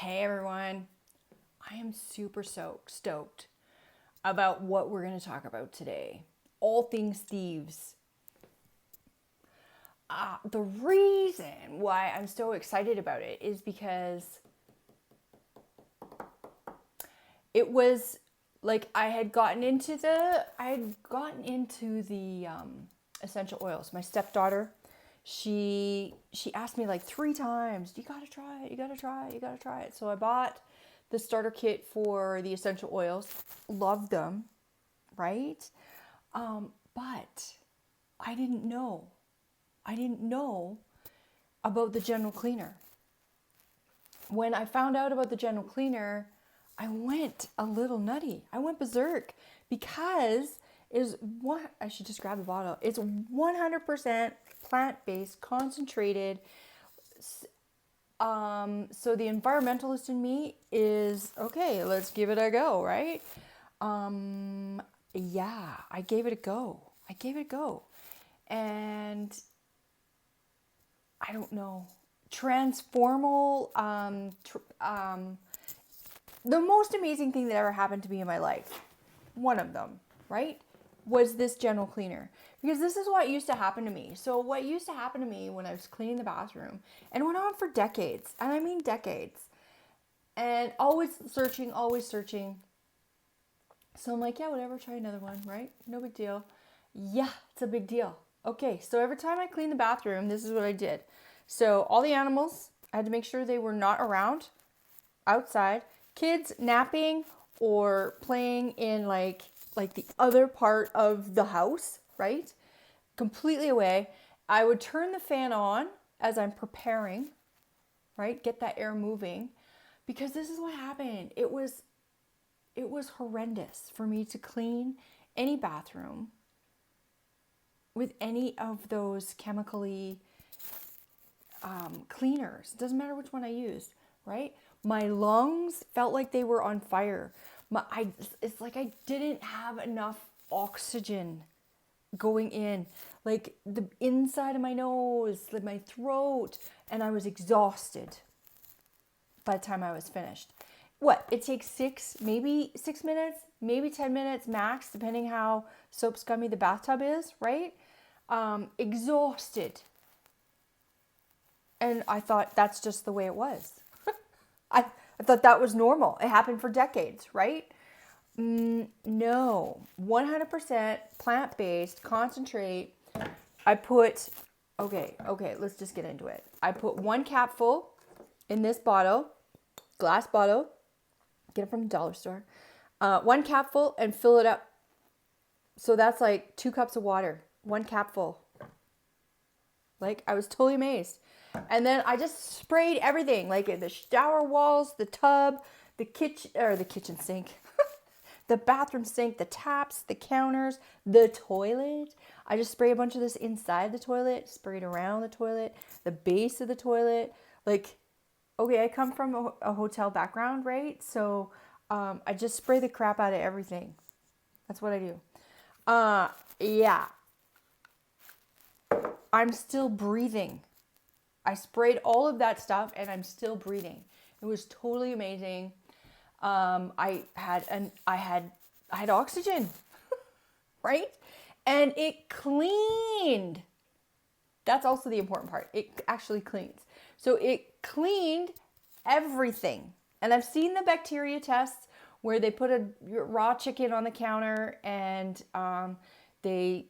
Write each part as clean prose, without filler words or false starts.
Hey everyone, I am super stoked about what we're going to talk about today. All things thieves. The reason why I'm so excited about it is because it was like I had gotten into the essential oils. My stepdaughter, she asked me like 3 times, you gotta try it, you gotta try it, you gotta try it. So I bought the starter kit for the essential oils. Loved them, right? But I didn't know. I didn't know about the general cleaner. When I found out about the general cleaner, I went a little nutty. I went berserk because I should just grab the bottle. It's 100% plant-based, concentrated. So the environmentalist in me is, okay, let's give it a go, right? Yeah, I gave it a go. And I don't know. Transformal, the most amazing thing that ever happened to me in my life, one of them, right, was this general cleaner. Because this is what used to happen to me. So what used to happen to me when I was cleaning the bathroom, and went on for decades, and I mean decades, and always searching. So I'm like, yeah, whatever, try another one, right? No big deal. Yeah, it's a big deal. Okay, so every time I cleaned the bathroom, this is what I did. So all the animals, I had to make sure they were not around, outside. Kids napping or playing in like the other part of the house, right? Completely away. I would turn the fan on as I'm preparing, right? Get that air moving, because this is what happened. It was horrendous for me to clean any bathroom with any of those chemically cleaners. It doesn't matter which one I used, right? My lungs felt like they were on fire. It's like I didn't have enough oxygen going in, like the inside of my nose, like my throat, and I was exhausted by the time I was finished. What? It takes maybe 6 minutes, maybe 10 minutes max, depending how soap scummy the bathtub is, right? Exhausted. And I thought that's just the way it was. I thought that was normal. It happened for decades, right? No. 100% plant-based, concentrate. Okay, let's just get into it. I put 1 capful in this bottle, glass bottle. Get it from the dollar store. 1 capful and fill it up. So that's like 2 cups of water. 1 capful. Like, I was totally amazed. And then I just sprayed everything, like the shower walls, the tub, the kitchen sink, the bathroom sink, the taps, the counters, the toilet. I just sprayed a bunch of this inside the toilet, sprayed around the toilet, the base of the toilet. Like, okay, I come from a hotel background, right? So I just spray the crap out of everything. That's what I do. Yeah. I'm still breathing. I sprayed all of that stuff and I'm still breathing. It was totally amazing. I had oxygen, right? And it cleaned. That's also the important part. It actually cleans. So it cleaned everything. And I've seen the bacteria tests where they put a raw chicken on the counter and they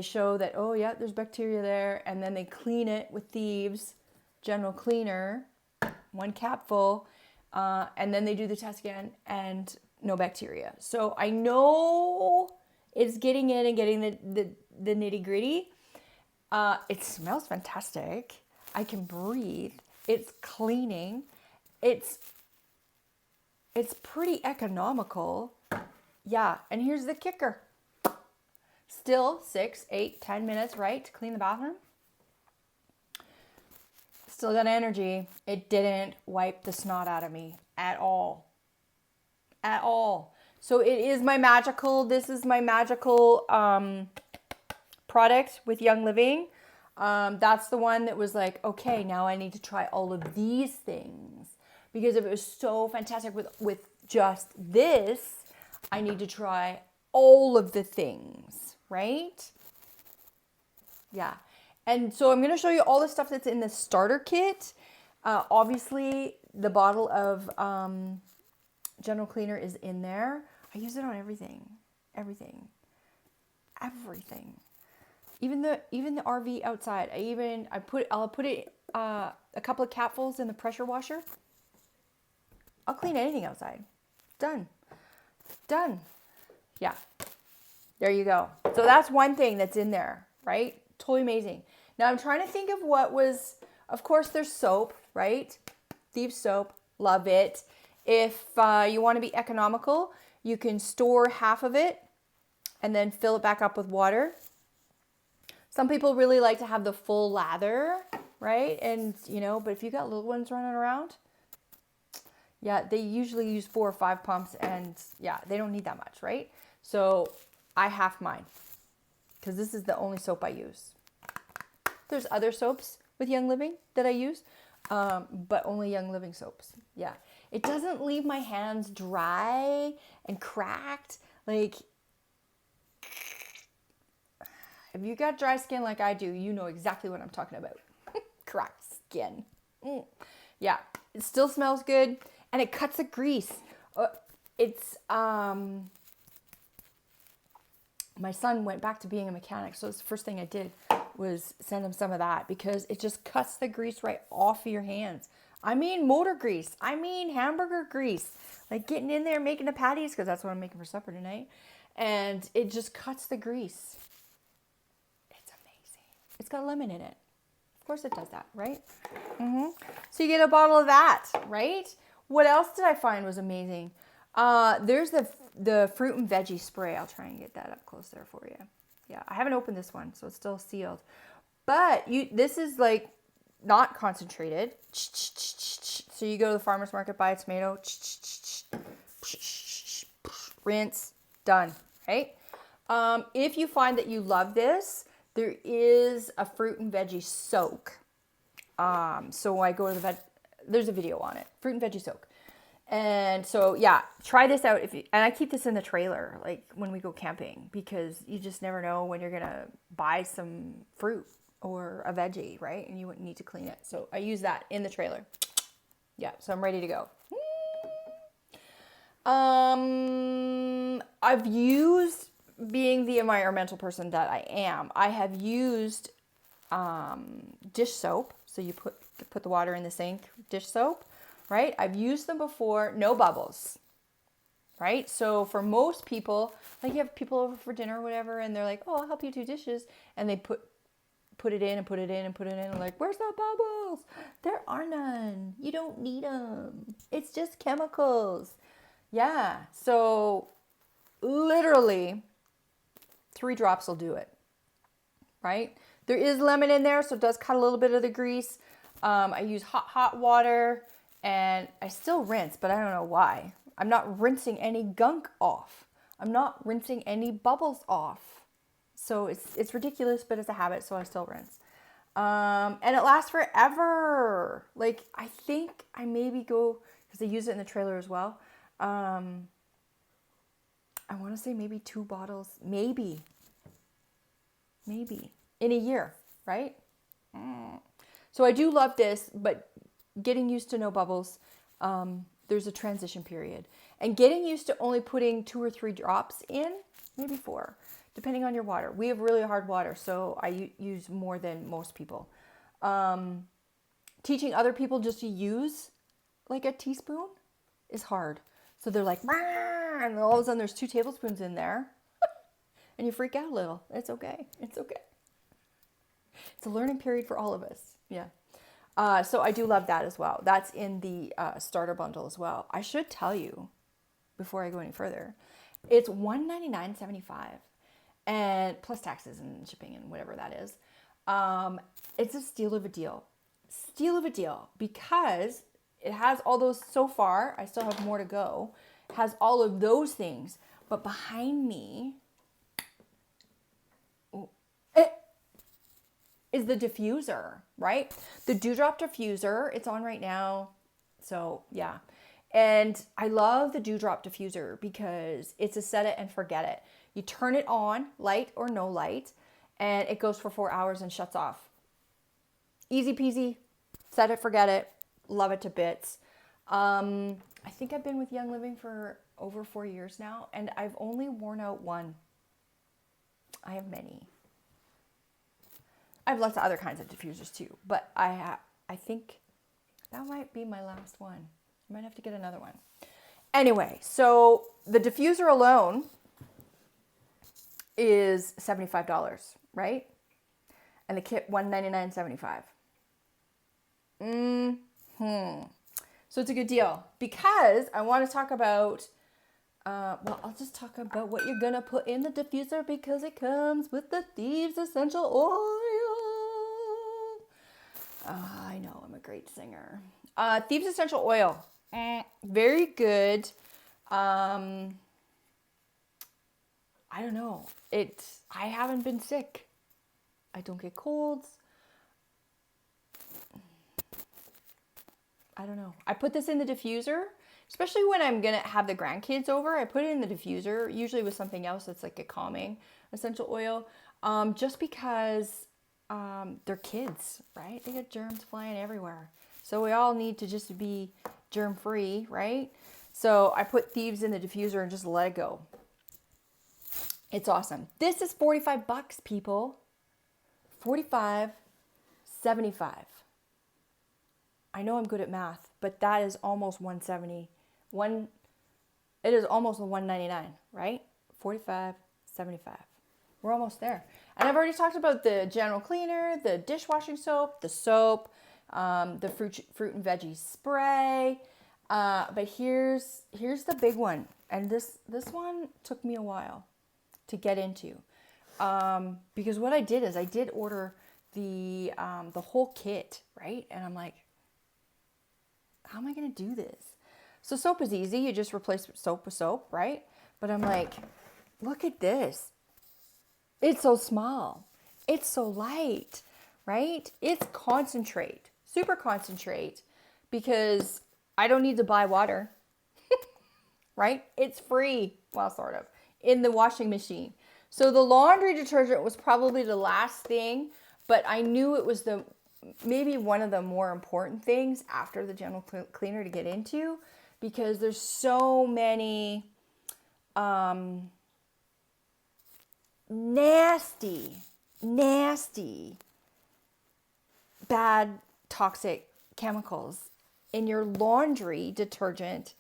show that, oh yeah, there's bacteria there, and then they clean it with Thieves general cleaner, 1 capful, and then they do the test again and no bacteria. So I know it's getting in and getting the nitty gritty. It smells fantastic. I can breathe. It's cleaning. It's pretty economical. Yeah, and here's the kicker. Still 6, 8, 10 minutes, right, to clean the bathroom. Still got energy. It didn't wipe the snot out of me at all. At all. So this is my magical product with Young Living. That's the one that was like, okay, now I need to try all of these things because if it was so fantastic with just this, I need to try all of the things, right? Yeah. And so I'm going to show you all the stuff that's in the starter kit. Obviously, the bottle of general cleaner is in there. I use it on everything. Everything. Even the RV outside. I'll put it a couple of capfuls in the pressure washer. I'll clean anything outside. Done. Yeah. There you go. So that's one thing that's in there, right? Totally amazing. Now I'm trying to think of what was, of course there's soap, right? Thieves soap, love it. If you want to be economical, you can store half of it and then fill it back up with water. Some people really like to have the full lather, right? And, but if you got little ones running around, yeah, they usually use 4 or 5 pumps and yeah, they don't need that much, right? So I half mine because this is the only soap I use. There's other soaps with Young Living that I use, but only Young Living soaps. Yeah. It doesn't leave my hands dry and cracked. Like, if you got dry skin like I do, you know exactly what I'm talking about. Cracked skin. Yeah. It still smells good and it cuts the grease. My son went back to being a mechanic, so that's the first thing I did was send him some of that because it just cuts the grease right off of your hands. I mean motor grease. I mean hamburger grease. Like getting in there making the patties, because that's what I'm making for supper tonight. And it just cuts the grease. It's amazing. It's got lemon in it. Of course it does that, right? So you get a bottle of that, right? What else did I find was amazing? There's the fruit and veggie spray. I'll try and get that up close there for you. Yeah, I haven't opened this one, so it's still sealed. But this is like not concentrated. So you go to the farmer's market, buy a tomato, rinse, done, right? If you find that you love this, there is a fruit and veggie soak. So I go to there's a video on it, fruit and veggie soak. And so, yeah, try this out. And I keep this in the trailer, like when we go camping, because you just never know when you're going to buy some fruit or a veggie, right? And you wouldn't need to clean it. So I use that in the trailer. Yeah, so I'm ready to go. I've used, being the environmental person that I am, I have used dish soap. So you put the water in the sink, dish soap. Right? I've used them before, no bubbles, right? So for most people, like you have people over for dinner or whatever, and they're like, oh, I'll help you do dishes. And they put it in and put it in and put it in. And like, where's the bubbles? There are none. You don't need them. It's just chemicals. Yeah. So literally 3 drops will do it, right? There is lemon in there, so it does cut a little bit of the grease. I use hot water. And I still rinse, but I don't know why. I'm not rinsing any gunk off. I'm not rinsing any bubbles off. So it's ridiculous, but it's a habit, so I still rinse. And it lasts forever. Like, I think I maybe go, because I use it in the trailer as well. I want to say maybe 2 bottles, maybe in a year, right? So I do love this, but getting used to no bubbles, there's a transition period. And getting used to only putting 2 or 3 drops in, maybe 4, depending on your water. We have really hard water, so I use more than most people. Teaching other people just to use like a teaspoon is hard. So they're like, and all of a sudden there's 2 tablespoons in there. And you freak out a little. It's okay. It's okay. It's a learning period for all of us. Yeah. So I do love that as well. That's in the starter bundle as well. I should tell you, before I go any further, it's $199.75, and plus taxes and shipping and whatever that is. It's a steal of a deal. Steal of a deal, because it has all those so far. I still have more to go. It has all of those things, but behind me is the diffuser, right? The Dewdrop Diffuser. It's on right now. So yeah. And I love the Dewdrop Diffuser because it's a set it and forget it. You turn it on, light or no light, and it goes for 4 hours and shuts off. Easy peasy, set it, forget it. Love it to bits. I think I've been with Young Living for over 4 years now, and I've only worn out one. I have many. I have lots of other kinds of diffusers too, but I think that might be my last one. I might have to get another one. Anyway, so the diffuser alone is $75, right? And the kit $199.75. So it's a good deal because I want to talk about, I'll just talk about what you're going to put in the diffuser because it comes with the Thieves Essential Oil. I know, I'm a great singer. Thieves Essential Oil. Very good. I don't know. I haven't been sick. I don't get colds. I don't know. I put this in the diffuser, especially when I'm going to have the grandkids over. I put it in the diffuser, usually with something else that's like a calming essential oil, just because they're kids, right? They get germs flying everywhere. So we all need to just be germ-free, right? So I put Thieves in the diffuser and just let it go. It's awesome. This is $45, people. $45.75. I know I'm good at math, but that is almost $170. It is almost $199, right? $45.75. We're almost there. And I've already talked about the general cleaner, the dishwashing soap, the fruit and veggie spray. But here's the big one. And this one took me a while to get into. Because what I did is I did order the whole kit, right? And I'm like, how am I going to do this? So soap is easy. You just replace soap with soap, right? But I'm like, look at this. It's so small. It's so light, right? It's concentrate, super concentrate, because I don't need to buy water, right? It's free, well, sort of, in the washing machine. So the laundry detergent was probably the last thing, but I knew it was maybe one of the more important things after the general cleaner to get into, because there's so many nasty, bad, toxic chemicals in your laundry detergent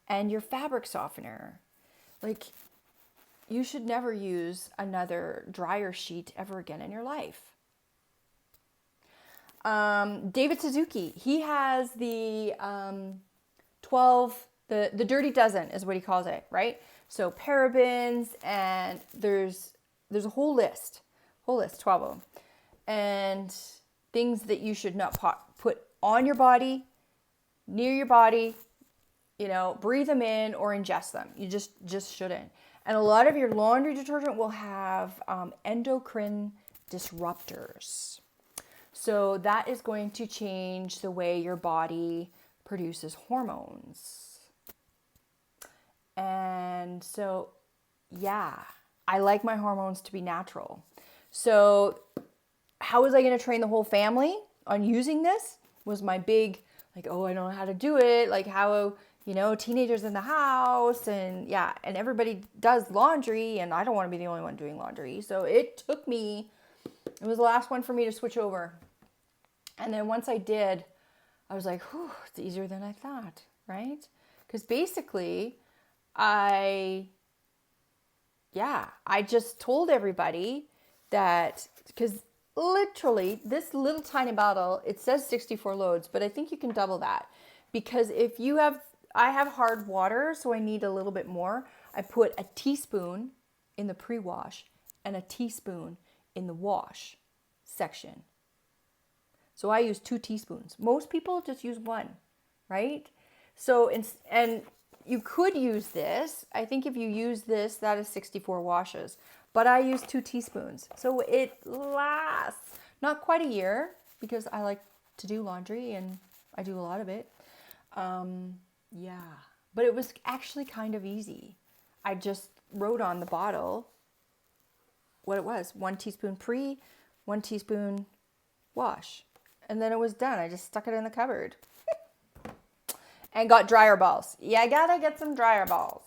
and your fabric softener. Like, you should never use another dryer sheet ever again in your life. David Suzuki, he has the 12, the dirty dozen is what he calls it, right? So parabens, and there's a whole list, 12 of them, and things that you should not put on your body, near your body, breathe them in or ingest them. You just shouldn't. And a lot of your laundry detergent will have endocrine disruptors. So that is going to change the way your body produces hormones. And so, yeah, I like my hormones to be natural. So how was I going to train the whole family on using this? Was my big, like, oh, I don't know how to do it. Like how, teenagers in the house, and yeah, and everybody does laundry, and I don't want to be the only one doing laundry. So it was the last one for me to switch over. And then once I did, I was like, whew, it's easier than I thought, right? Because basically, I just told everybody that, because literally this little tiny bottle, it says 64 loads, but I think you can double that. Because I have hard water, so I need a little bit more. I put a teaspoon in the pre-wash and a teaspoon in the wash section. So I use 2 teaspoons. Most people just use 1, right? So, and you could use this. I think if you use this, that is 64 washes. But I use 2 teaspoons. So it lasts not quite a year, because I like to do laundry and I do a lot of it. Yeah, but it was actually kind of easy. I just wrote on the bottle what it was. 1 teaspoon pre, 1 teaspoon wash. And then it was done. I just stuck it in the cupboard. And got dryer balls. Yeah, I gotta get some dryer balls.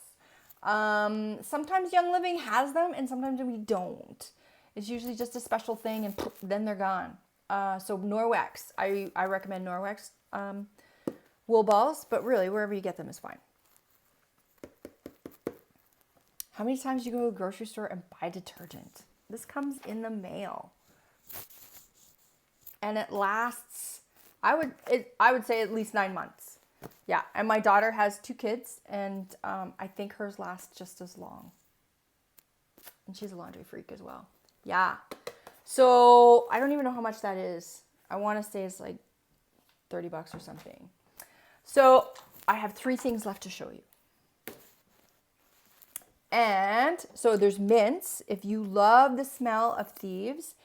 Sometimes Young Living has them and sometimes we don't. It's usually just a special thing and then they're gone. So Norwex. I recommend Norwex wool balls, but really wherever you get them is fine. How many times do you go to a grocery store and buy detergent? This comes in the mail. And it lasts, I would say at least 9 months. Yeah, and my daughter has 2 kids, and I think hers lasts just as long. And she's a laundry freak as well. Yeah. So I don't even know how much that is. I want to say it's like $30 or something. So I have 3 things left to show you. And so there's mints. If you love the smell of Thieves,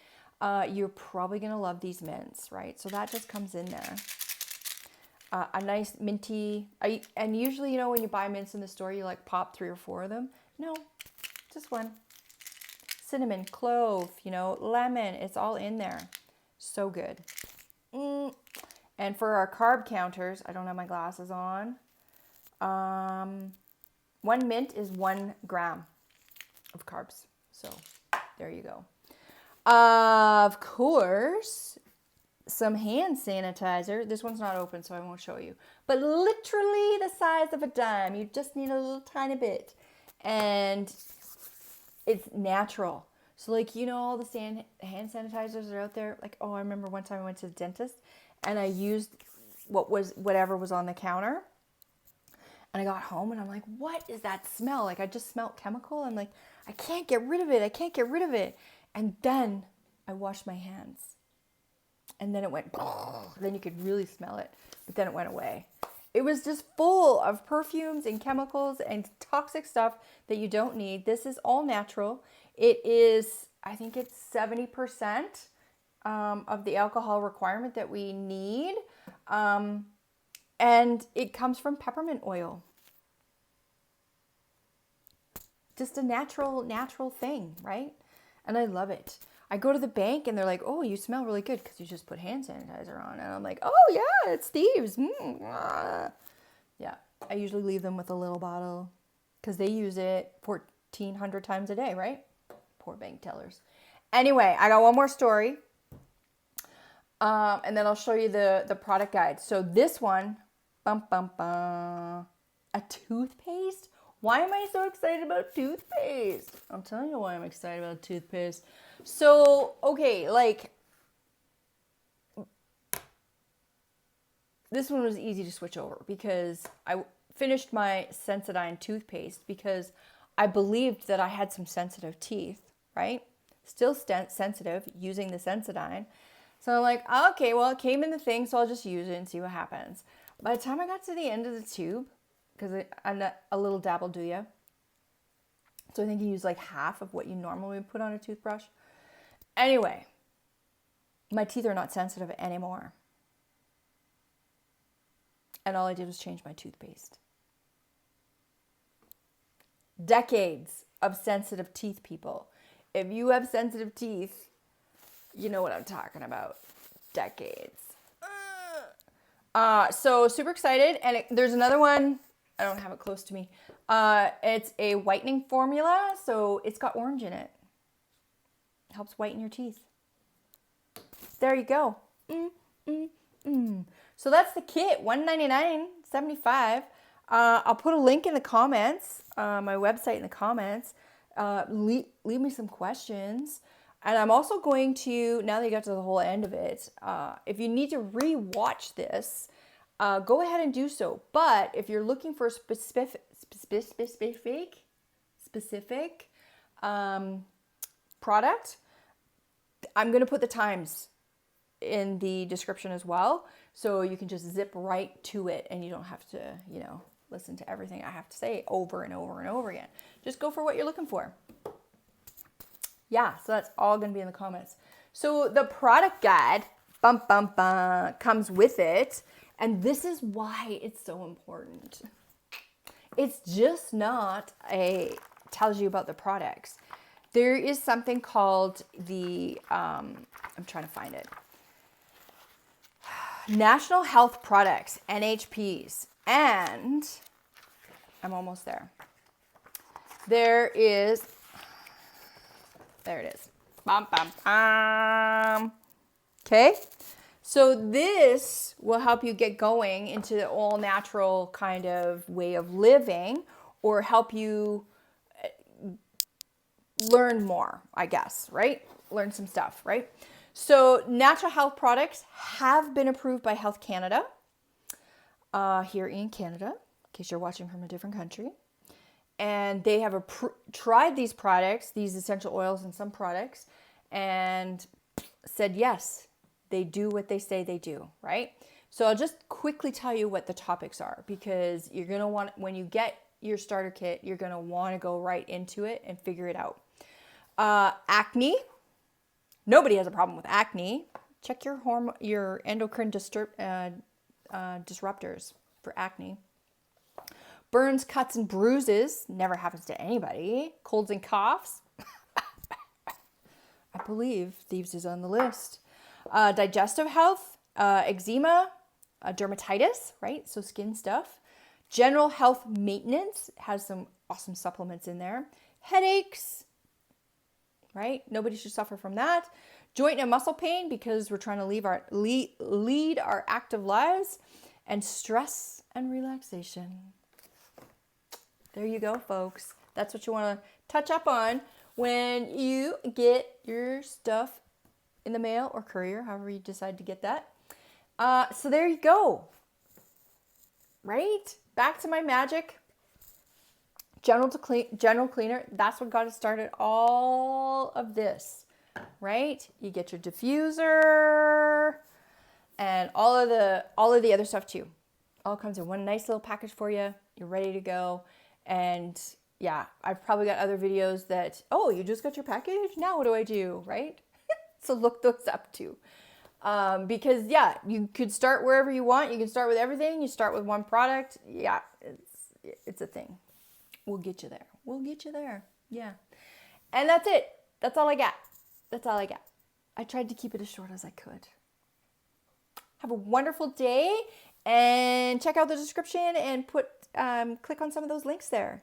you're probably going to love these mints, right? So that just comes in there. A nice minty, and usually, you know, when you buy mints in the store, you like pop 3 or 4 of them. No, just 1. Cinnamon, clove, you know, lemon, it's all in there. So good. And for our carb counters, I don't have my glasses on. 1 mint is 1 gram of carbs. So there you go. Of course, some hand sanitizer. This one's not open, so I won't show you. But literally the size of a dime. You just need a little tiny bit. And it's natural. So like, you know, all the hand sanitizers are out there. Like, oh, I remember one time I went to the dentist and I used whatever was on the counter. And I got home and I'm like, what is that smell? Like I just smelled chemical. I'm like, I can't get rid of it. I can't get rid of it. And then I washed my hands. And then it went, then you could really smell it. But then it went away. It was just full of perfumes and chemicals and toxic stuff that you don't need. This is all natural. It is, I think it's 70% of the alcohol requirement that we need. And it comes from peppermint oil. Just a natural thing, right? And I love it. I go to the bank and they're like, oh, you smell really good because you just put hand sanitizer on. And I'm like, oh, yeah, it's Thieves. Yeah, I usually leave them with a little bottle because they use it 1,400 times a day, right? Poor bank tellers. Anyway, I got one more story. And then I'll show you the product guide. So this one, a toothpaste. Why am I so excited about toothpaste? I'll tell you why I'm excited about toothpaste. So, okay, like, this one was easy to switch over because I finished my Sensodyne toothpaste because I believed that I had some sensitive teeth, right? Still sensitive using the Sensodyne. So I'm like, okay, well, it came in the thing, so I'll just use it and see what happens. By the time I got to the end of the tube, because I'm a little dabble do ya. So I think you use like half of what you normally would put on a toothbrush. Anyway, my teeth are not sensitive anymore. And all I did was change my toothpaste. Decades of sensitive teeth, people. If you have sensitive teeth, you know what I'm talking about. Decades. So super excited. And there's another one. I don't have it close to me. It's a whitening formula. So it's got orange in it. Helps whiten your teeth. There you go. So that's the kit. $199.75. I'll put a link in the comments. My website in the comments. Leave me some questions. And I'm also going to, now that you got to the whole end of it, if you need to re-watch this, go ahead and do so. But if you're looking for a specific product, I'm going to put the times in the description as well. So you can just zip right to it and you don't have to, listen to everything I have to say over and over and over again. Just go for what you're looking for. Yeah, so that's all going to be in the comments. So the product guide, comes with it. And this is why it's so important. It's just not tells you about the products. There is something called the, I'm trying to find it. National Health Products, NHPs. And I'm almost there. There it is. Bum, bum, bum. Okay. So this will help you get going into the all natural kind of way of living, or help you learn more, I guess, right? Learn some stuff, right? So natural health products have been approved by Health Canada here in Canada, in case you're watching from a different country. And they have tried these products, these essential oils and some products, and said, yes, they do what they say they do, right? So I'll just quickly tell you what the topics are, because you're going to want, when you get your starter kit, you're going to want to go right into it and figure it out. Acne. Nobody has a problem with acne. Check your endocrine disruptors for acne. Burns, cuts, and bruises. Never happens to anybody. Colds and coughs. I believe Thieves is on the list. Digestive health. Eczema. Dermatitis, right? So skin stuff. General health maintenance. Has some awesome supplements in there. Headaches. Right? Nobody should suffer from that. Joint and muscle pain, because we're trying to lead our active lives. And stress and relaxation. There you go, folks. That's what you want to touch up on when you get your stuff in the mail or courier, however you decide to get that. So there you go. Right? Back to my magic. General cleaner. That's what got us started. All of this, right? You get your diffuser and all of the other stuff too. All comes in one nice little package for you. You're ready to go. And yeah, I've probably got other videos that, oh, you just got your package? Now what do I do, right? So look those up too. Because yeah, you could start wherever you want. You can start with everything. You start with one product. Yeah, it's a thing. We'll get you there. We'll get you there. Yeah. And that's it. That's all I got. That's all I got. I tried to keep it as short as I could. Have a wonderful day, and check out the description and click on some of those links there.